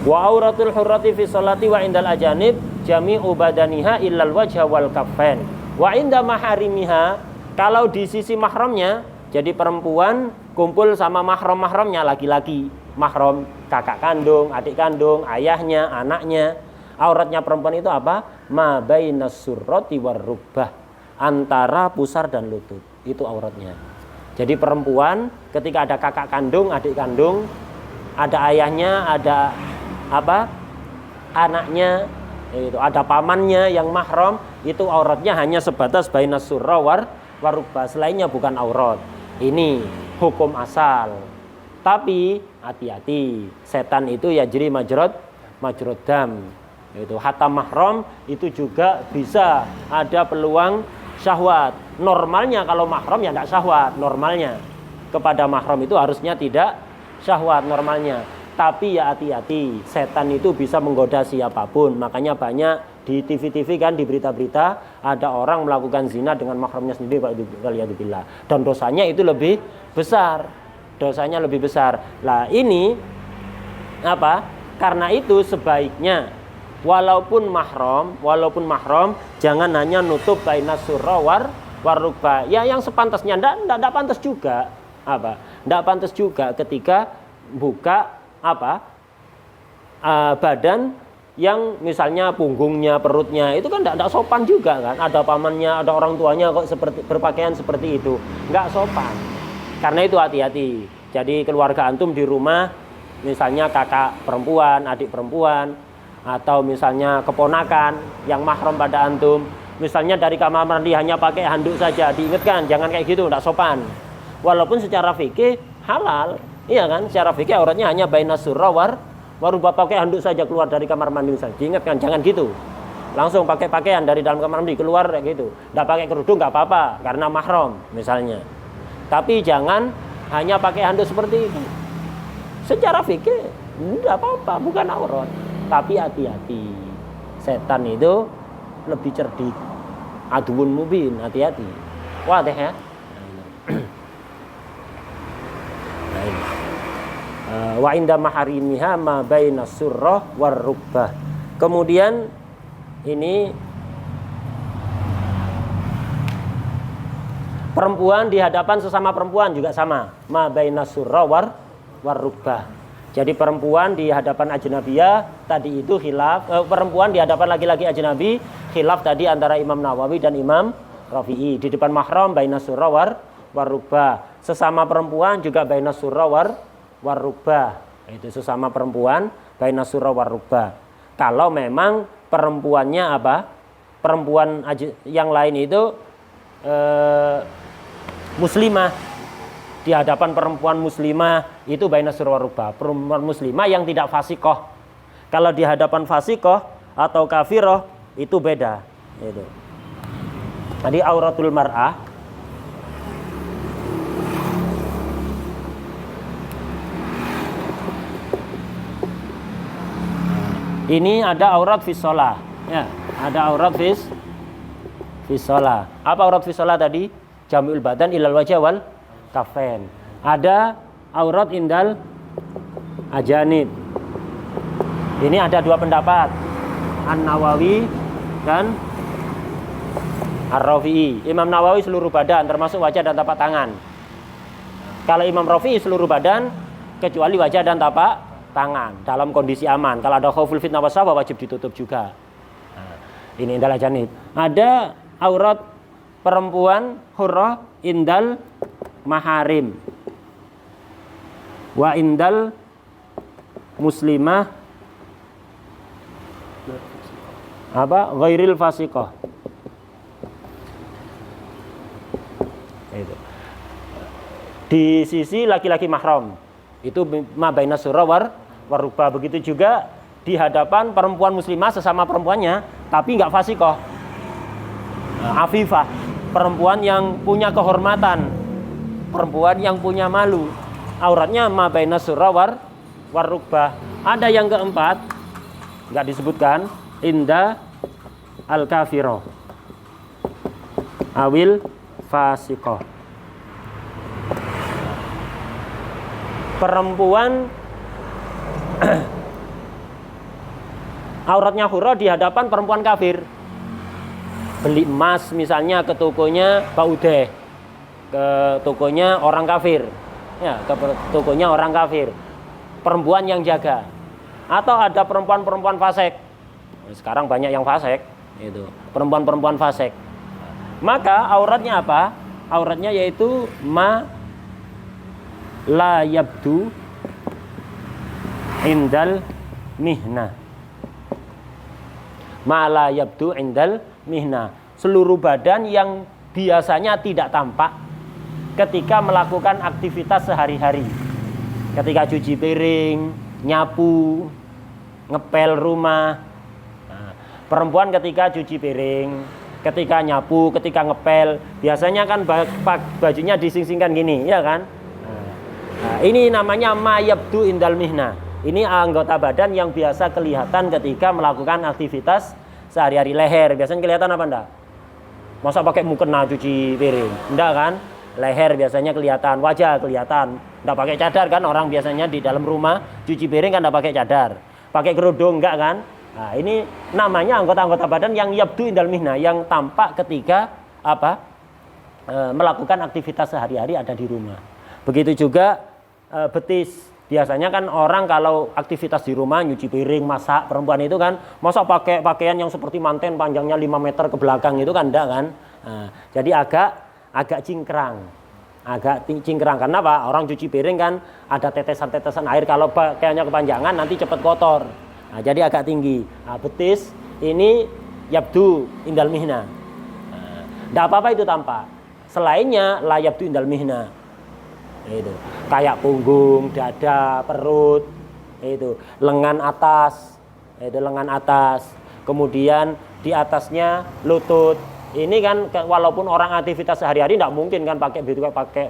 Wa auratul hurrati fi sholati wa indal ajanib jami'u badaniha illal wajha wal kaffain. Wa inda maharimiha, kalau di sisi mahramnya, jadi perempuan kumpul sama mahram-mahramnya, laki-laki, mahram kakak kandung, adik kandung, ayahnya, anaknya. Auratnya perempuan itu apa? Ma bainas surrati war rubbah, antara pusar dan lutut. Itu auratnya. Jadi perempuan ketika ada kakak kandung, adik kandung, ada ayahnya, ada apa? Anaknya, itu ada pamannya yang mahram, itu auratnya hanya sebatas bainas surra war rubbah, selainnya bukan aurat. Ini hukum asal. Tapi hati-hati, setan itu yajri majrad dam. Itu hatta mahram itu juga bisa ada peluang syahwat. Normalnya kalau mahram ya tidak syahwat. Normalnya kepada mahram itu harusnya tidak syahwat normalnya. Tapi ya hati-hati, setan itu bisa menggoda siapapun. Makanya banyak di TV-TV kan, di berita-berita ada orang melakukan zina dengan mahramnya sendiri, waliyadzubillah. Dan dosanya itu lebih besar. Dosanya lebih besar. Lah ini apa? Karena itu sebaiknya walaupun mahram jangan hanya nutup bainas surra war rubbah. Ya yang sepantasnya, enggak pantas juga. Apa? Enggak pantas juga ketika buka apa? Badan yang misalnya punggungnya, perutnya, itu kan enggak sopan juga kan. Ada pamannya, ada orang tuanya kok seperti berpakaian seperti itu. Enggak sopan. Karena itu hati-hati. Jadi keluarga antum di rumah, misalnya kakak perempuan, adik perempuan, atau misalnya keponakan yang mahram pada antum, misalnya dari kamar mandi hanya pakai handuk saja, diingatkan jangan kayak gitu, tidak sopan. Walaupun secara fikih halal, Iya kan? Secara fikih auratnya hanya bainas surra warubah, pakai handuk saja keluar dari kamar mandi misalnya. Diingatkan jangan gitu. Langsung pakai pakaian dari dalam kamar mandi keluar kayak gitu. Enggak pakai kerudung enggak apa-apa karena mahram misalnya. Tapi jangan hanya pakai handuk seperti itu. Secara fikih enggak apa-apa, bukan aurat. Tapi hati-hati. Setan itu lebih cerdik. Aduun mubin, hati-hati. Wadah ya? Wa inda maharimiha ma bainas surrah war rubbah. Kemudian ini perempuan di hadapan sesama perempuan juga sama, ma bainas surrah war rubbah. Jadi perempuan di hadapan ajnabiyah tadi itu khilaf, perempuan di hadapan laki-laki ajnabi khilaf tadi antara Imam Nawawi dan Imam Rafi'i. Di depan mahram bainas surrah war rubbah. Sesama perempuan juga bainas surrah war rubbah. Itu sesama perempuan bainas surrah war rubbah. Kalau memang perempuannya apa? Perempuan yang lain itu muslimah. Di hadapan perempuan muslimah itu bainas surrah war rubbah. Perempuan muslimah yang tidak fasikoh. Kalau di hadapan fasikoh atau kafiroh itu beda. Itu. Tadi auratul mar'ah. Ini ada aurat fis shalah. Ya, ada aurat fis shalah. Apa aurat fis shalah tadi? Jami'ul badan ilal wajah wal kafen. Ada aurat indal ajanib. Ini ada dua pendapat, An-Nawawi dan Ar-Rafi'i. Imam Nawawi seluruh badan termasuk wajah dan tapak tangan. Kalau Imam Rafi'i seluruh badan kecuali wajah dan tapak tangan dalam kondisi aman. Kalau ada khauful fitnah wasabah wajib ditutup juga. Nah, ini indal ajanib. Ada aurat perempuan hurrah indal maharim wa indal muslimah apa ghairil fasiqah. Itu di sisi laki-laki mahram itu ma bainas surrah war rubbah. Begitu juga di hadapan perempuan muslimah sesama perempuannya tapi enggak fasiqah, afifah, perempuan yang punya kehormatan, perempuan yang punya malu, auratnya ma bainas surrah war rubbah. Ada yang keempat enggak disebutkan, inda al kafiro awil fasikoh. Perempuan auratnya hurrah di hadapan perempuan kafir. Beli emas misalnya ke tokonya Pak Udeh, ke tokonya orang kafir, ya, ke tokonya orang kafir, perempuan yang jaga. Atau ada perempuan-perempuan fasik. Sekarang banyak yang fasik, itu perempuan-perempuan fasik. Maka auratnya apa? Auratnya yaitu ma la yabdu indal mihna. Ma la yabdu indal mihna. Seluruh badan yang biasanya tidak tampak ketika melakukan aktivitas sehari-hari. Ketika cuci piring, nyapu, ngepel rumah. Nah, perempuan ketika cuci piring, ketika nyapu, ketika ngepel, biasanya kan bajunya dising-singkan gini, ya kan? Nah, ini namanya ma yabdu indal mihna. Ini anggota badan yang biasa kelihatan ketika melakukan aktivitas sehari-hari. Leher biasanya kelihatan apa enggak? Masa pakai mukena cuci piring? Enggak kan? Leher biasanya kelihatan, wajah kelihatan. Enggak pakai cadar kan? Orang biasanya di dalam rumah cuci piring kan enggak pakai cadar. Pakai kerudung enggak kan? Nah, ini namanya anggota-anggota badan yang yabdu indal mihna, yang tampak ketika apa? Melakukan aktivitas sehari-hari ada di rumah. Begitu juga betis. Biasanya kan orang kalau aktivitas di rumah nyuci piring, masak, perempuan itu kan masa pakai pakaian yang seperti manten panjangnya 5 meter ke belakang itu kan enggak kan. Nah, jadi agak cingkrang. Agak cingkrang karena apa? Orang cuci piring kan ada tetesan-tetesan air, kalau pakaiannya kepanjangan nanti cepat kotor. Nah, jadi agak tinggi. Nah, betis ini yabdu indal mihna. Enggak apa-apa itu tampak. Selainnya la yabdu indal mihna. Itu kayak punggung, dada, perut, itu lengan atas, itu lengan atas, kemudian di atasnya lutut. Ini kan walaupun orang aktivitas sehari-hari tidak mungkin kan pakai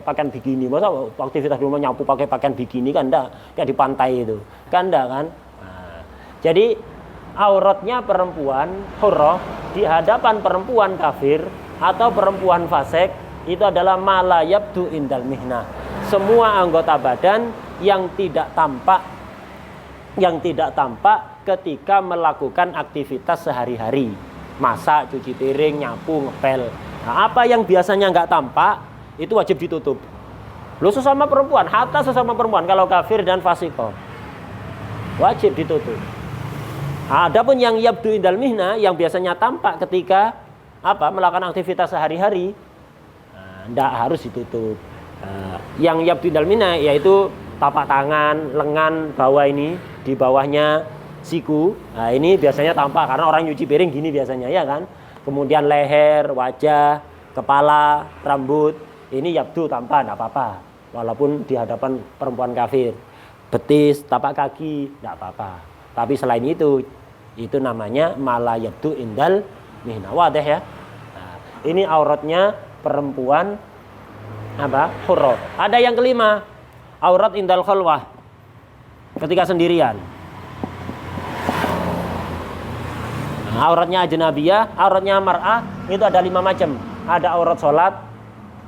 pakaian bikini. Masa aktivitas di rumah nyapu pakai pakaian bikini kan enggak, kayak di pantai itu kan enggak kan. Nah, jadi auratnya perempuan hurrah di hadapan perempuan kafir atau perempuan fasik itu adalah mala yabdu indal mihna. Semua anggota badan yang tidak tampak ketika melakukan aktivitas sehari-hari, masak, cuci piring, nyapu, ngepel. Nah, apa yang biasanya nggak tampak itu wajib ditutup. Lo sesama perempuan, hatta sesama perempuan kalau kafir dan fasikoh wajib ditutup. Adapun yang yabdu indal mihna yang biasanya tampak ketika melakukan aktivitas sehari-hari, nggak harus ditutup. Yang yabdu indal mihna yaitu tapak tangan, lengan bawah ini, di bawahnya siku. Nah, ini biasanya tampak karena orang nyuci piring gini biasanya ya kan. Kemudian leher, wajah, kepala, rambut, ini yabdu tampak enggak apa-apa walaupun di hadapan perempuan kafir. Betis, tapak kaki enggak apa-apa. Tapi selain itu namanya mala yabdu indal mihna. Wadah ya. Nah, ini auratnya perempuan hurrah. Ada yang kelima, aurat indal khalwah. Ketika sendirian. Auratnya ajnabiyah, auratnya mar'ah itu ada 5 macam. Ada aurat salat,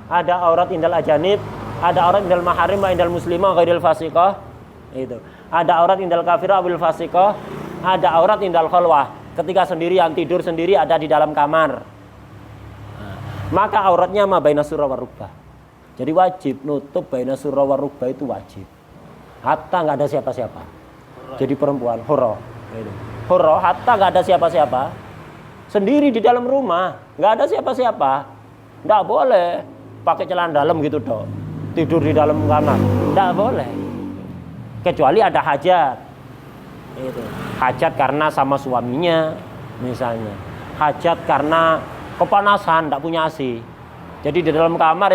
ada aurat indal ajanib, ada aurat indal maharim wa indal muslimah ghairil fasiqah. Itu. Ada aurat indal kafirah wil fasiqah, ada aurat indal khalwah. Ketika sendirian, tidur sendiri ada di dalam kamar. Maka auratnya ma baina surah wa rukbah. Jadi wajib nutup baina surah wa rukbah itu wajib. Hatta enggak ada siapa-siapa. Jadi perempuan hurrah. Gitu. Hurrah hatta nggak ada siapa-siapa, sendiri di dalam rumah, nggak ada siapa-siapa, nggak boleh pakai celana dalam gitu dong, tidur di dalam kamar, nggak boleh, kecuali ada hajat, itu hajat karena sama suaminya, misalnya, hajat karena kepanasan, nggak punya AC, jadi di dalam kamar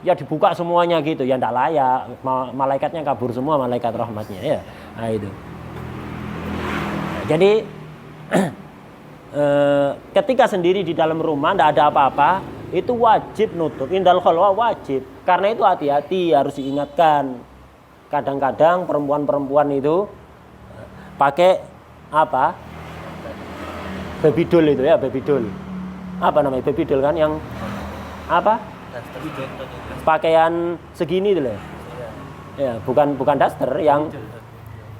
ya dibuka semuanya gitu, ya nggak layak, malaikatnya kabur semua, malaikat rahmatnya ya, nah itu. Jadi ketika sendiri di dalam rumah tidak ada apa-apa, itu wajib nutup. Indal khalwah wajib. Karena itu hati-hati, harus diingatkan. Kadang-kadang perempuan-perempuan itu pakai baby doll itu ya, baby doll. Apa namanya baby doll kan yang pakaian segini itu loh. Ya, bukan daster yang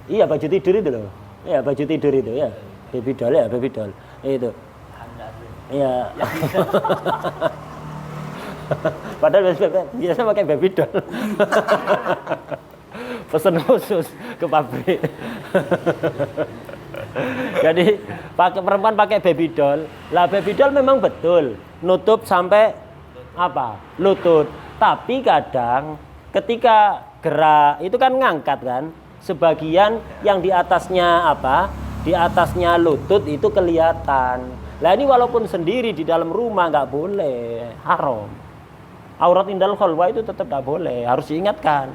iya baju tidur itu loh. Ya baju tidur itu ya, baby doll ya, baby doll itu. Iya. Padahal biasa pakai baby doll. Pesan khusus ke pabrik. Jadi perempuan pakai baby doll. Lah baby doll memang betul nutup sampai lutut. Tapi kadang ketika gerak itu kan ngangkat kan. Sebagian yang di atasnya di atasnya lutut itu kelihatan. Lah ini walaupun sendiri di dalam rumah nggak boleh, haram. Aurat indal khalwah itu tetap nggak boleh, harus diingatkan.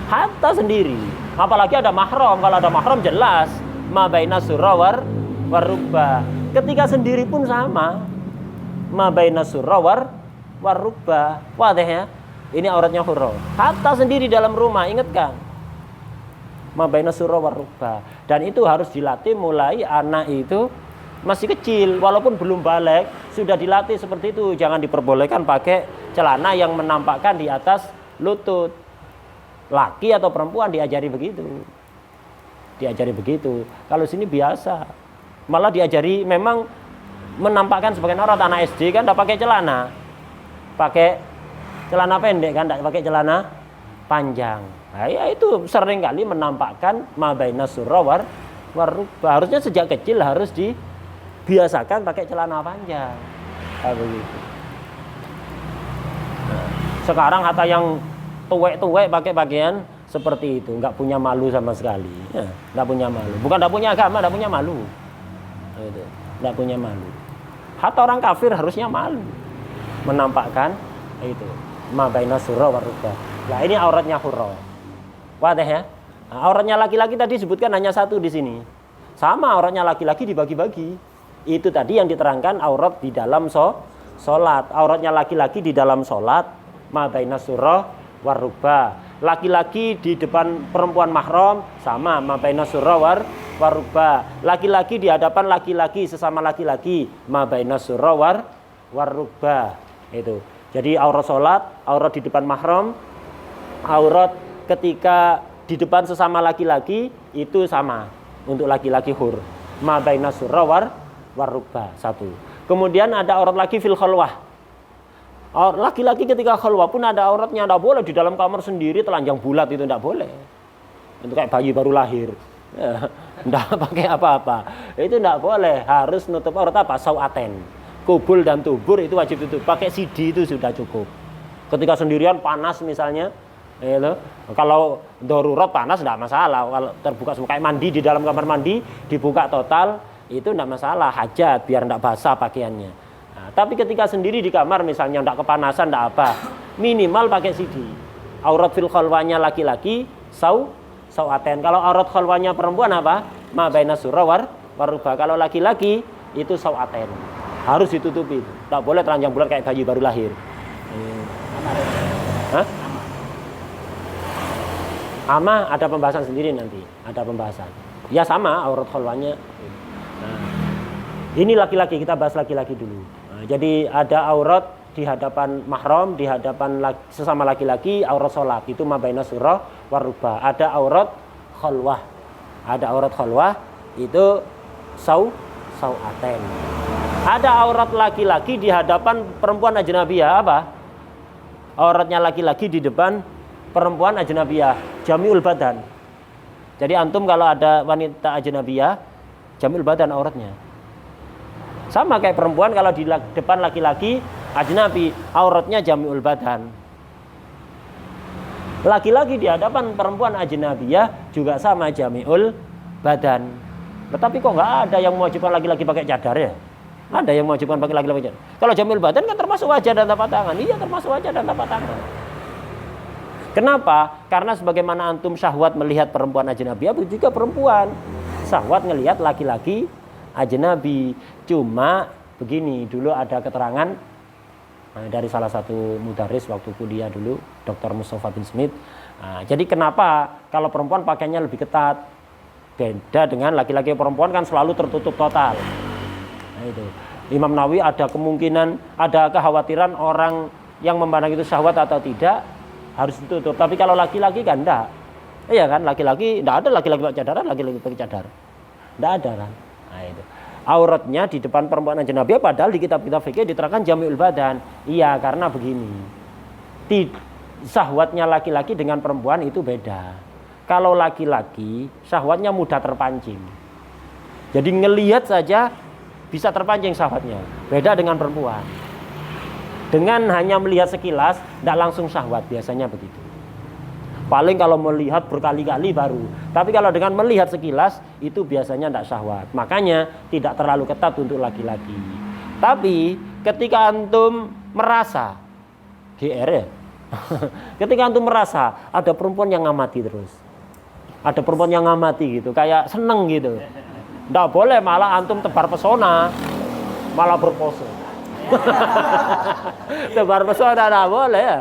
Hatta sendiri, apalagi ada mahram. Kalau ada mahram jelas ma baina surra war rukbah. Ketika sendiri pun sama, ma baina surra war rukbah. Wadah ya. Ini auratnya hurrah. Hatta sendiri dalam rumah, ingatkan. Ma baina surra war rukbah. Dan itu harus dilatih mulai anak itu masih kecil, walaupun belum balik, sudah dilatih seperti itu. Jangan diperbolehkan pakai celana yang menampakkan di atas lutut. Laki atau perempuan diajari begitu. Diajari begitu. Kalau sini biasa. Malah diajari memang menampakkan sebagian aurat. Anak SD kan enggak pakai celana. Pakai celana pendek kan, enggak pakai celana panjang. Nah, ya itu sering kali menampakkan ma baina surra war rukbah. Harusnya sejak kecil harus dibiasakan pakai celana panjang. Begitu. Nah, sekarang hatta yang tuwek-tuwek pakai pakaian seperti itu, nggak punya malu sama sekali. Ya, nggak punya malu. Bukan nggak punya agama, nggak punya malu. Gitu. Nggak punya malu. Hatta orang kafir harusnya malu menampakkan itu. ma baina surra war rukbah. Nah, ini auratnya hurra. Wadah ya? Nah, auratnya laki-laki tadi disebutkan hanya satu di sini. Sama auratnya laki-laki dibagi-bagi. Itu tadi yang diterangkan aurat di dalam sholat. Auratnya laki-laki di dalam sholat ma baina surra war rukbah. Laki-laki di depan perempuan mahram sama ma baina surra war rukbah. Laki-laki di hadapan laki-laki sesama laki-laki ma baina surra war rukbah. Itu. Jadi aurat sholat, aurat di depan mahram, aurat ketika di depan sesama laki-laki itu sama untuk laki-laki hur. Ma baina surra war rukbah satu. Kemudian ada aurat laki fil khalwah. Laki-laki ketika khalwah pun ada auratnya, tidak boleh di dalam kamar sendiri telanjang bulat, itu tidak boleh. Itu kayak bayi baru lahir. Tidak pakai apa-apa. Itu tidak boleh, harus nutup aurat apa? Sawaten. Kubul dan tubur itu wajib tutup. Pakai sidi itu sudah cukup. Ketika sendirian panas misalnya, kalau darurat panas tidak masalah. Kalau terbuka semua kayak mandi di dalam kamar mandi dibuka total itu tidak masalah, hajat biar tidak basah pakaiannya. Nah, tapi ketika sendiri di kamar misalnya tidak kepanasan tidak apa, minimal pakai sidi. Aurat fil khalwanya laki-laki sawaten. Kalau aurat khalwanya perempuan apa? Ma baina surra war rukbah. Kalau laki-laki itu sawaten. Harus ditutupi. Tak boleh telanjang bulat kayak bayi baru lahir. Hah? Ama ada pembahasan sendiri nanti, ada pembahasan. Ya sama aurat khalwanya. Nah, ini laki-laki, kita bahas laki-laki dulu. Nah, jadi ada aurat di hadapan mahram, di hadapan sesama laki-laki, aurat sholat itu ma baina surra war rukbah. Ada aurat khalwah. Ada aurat khalwah itu sawaten. Ada aurat laki-laki di hadapan perempuan ajnabiyah apa? Auratnya laki-laki di depan perempuan ajnabiyah, jami'ul badan. Jadi antum kalau ada wanita ajnabiyah, jami'ul badan auratnya. Sama kayak perempuan kalau di depan laki-laki ajnabi, auratnya jami'ul badan. Laki-laki di hadapan perempuan ajnabiyah juga sama jami'ul badan. Tetapi kok nggak ada yang mewajibkan laki-laki pakai cadar ya? Ada yang mewajibkan pakai laki-laki pakai cadar. Kalau jami'ul badan kan termasuk wajah dan tapak tangan. Iya, termasuk wajah dan tapak tangan. Kenapa? Karena sebagaimana antum syahwat melihat perempuan ajnabiyah, begitu juga perempuan syahwat melihat laki-laki ajnabi. Cuma begini, dulu ada keterangan dari salah satu mudaris waktu kuliah dulu, Dr. Mustafa bin Smith. Jadi kenapa kalau perempuan pakainya lebih ketat? Beda dengan laki-laki. Perempuan kan selalu tertutup total. Nah, itu. Imam Nawawi ada kemungkinan, ada kekhawatiran orang yang memandang itu syahwat atau tidak harus ditutup. Tapi kalau laki-laki kan enggak. Iya kan, laki-laki enggak ada laki-laki pakai cadaran, laki-laki pakai cadar. Enggak ada kan. Nah, itu. Auratnya di depan perempuan ajnabiyah, padahal di kitab-kitab fikih diterangkan jami'ul badan. Iya, karena begini. Syahwatnya laki-laki dengan perempuan itu beda. Kalau laki-laki syahwatnya mudah terpancing. Jadi ngelihat saja bisa terpancing syahwatnya. Beda dengan perempuan. Dengan hanya melihat sekilas, tidak langsung syahwat, biasanya begitu. Paling kalau melihat berkali-kali baru. Tapi kalau dengan melihat sekilas, itu biasanya tidak syahwat. Makanya tidak terlalu ketat untuk laki-laki. Tapi ketika antum merasa, GR ya? Ketika antum merasa ada perempuan yang ngamati terus. Ada perempuan yang ngamati gitu, kayak seneng gitu. Tidak boleh malah antum tebar pesona, malah berpose. Tebar pesona tidak boleh ya.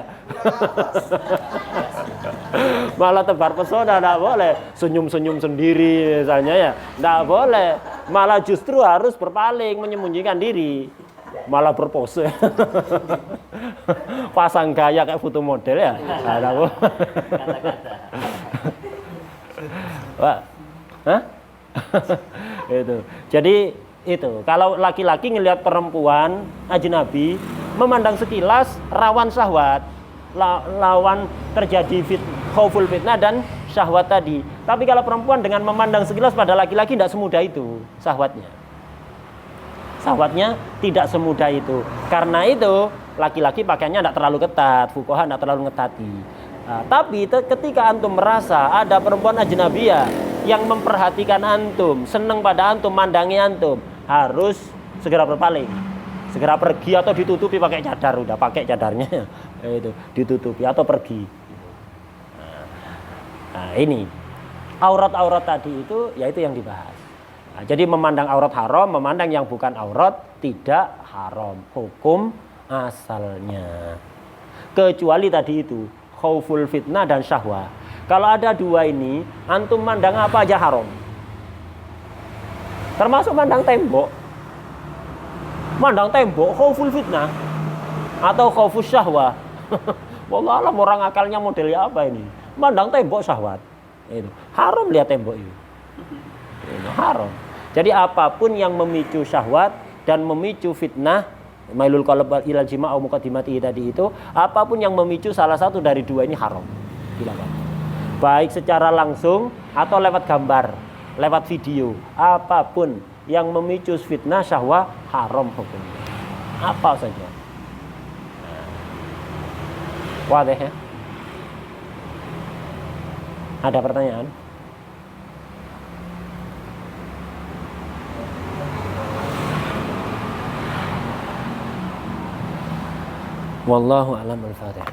Malah tebar pesona tidak boleh. Senyum-senyum sendiri misalnya ya, tidak boleh. Malah justru harus berpaling, menyembunyikan diri. Malah berpose. Pasang gaya kayak foto model ya. Tidak boleh. Wah. Hah? Itu. Jadi itu, kalau laki-laki ngelihat perempuan ajnabi, memandang sekilas rawan syahwat, lawan terjadi khauful fitnah dan syahwat tadi. Tapi kalau perempuan dengan memandang sekilas pada laki-laki tidak semudah itu syahwatnya. Syahwatnya tidak semudah itu. Karena itu laki-laki pakaiannya tidak terlalu ketat, fuqaha tidak terlalu ngetati. Nah, tapi ketika antum merasa ada perempuan ajnabiyah yang memperhatikan antum, senang pada antum, mandangi antum, harus segera berpaling. Segera pergi atau ditutupi pakai cadar, udah pakai cadarnya itu ditutupi atau pergi. Nah, ini aurat-aurat tadi itu yaitu yang dibahas. Nah, jadi memandang aurat haram, memandang yang bukan aurat tidak haram hukum asalnya. Kecuali tadi itu khauful fitnah dan syahwat. Kalau ada dua ini, antum mandang apa aja haram. Termasuk mandang tembok. Mandang tembok khauful fitnah atau khaufus syahwat. Wallah alam orang akalnya modelnya apa ini? Mandang tembok syahwat. Itu haram lihat tembok itu. Itu haram. Jadi apapun yang memicu syahwat dan memicu fitnah, mailul qalb ilal jima' au muqaddimati tadi itu, apapun yang memicu salah satu dari dua ini haram. Dilakukan. Baik secara langsung atau lewat gambar, lewat video, apapun yang memicu fitnah syahwat haram hukumnya. Apa saja. Wadah ya? Ada pertanyaan? Wallahu a'lam al-Fatihah.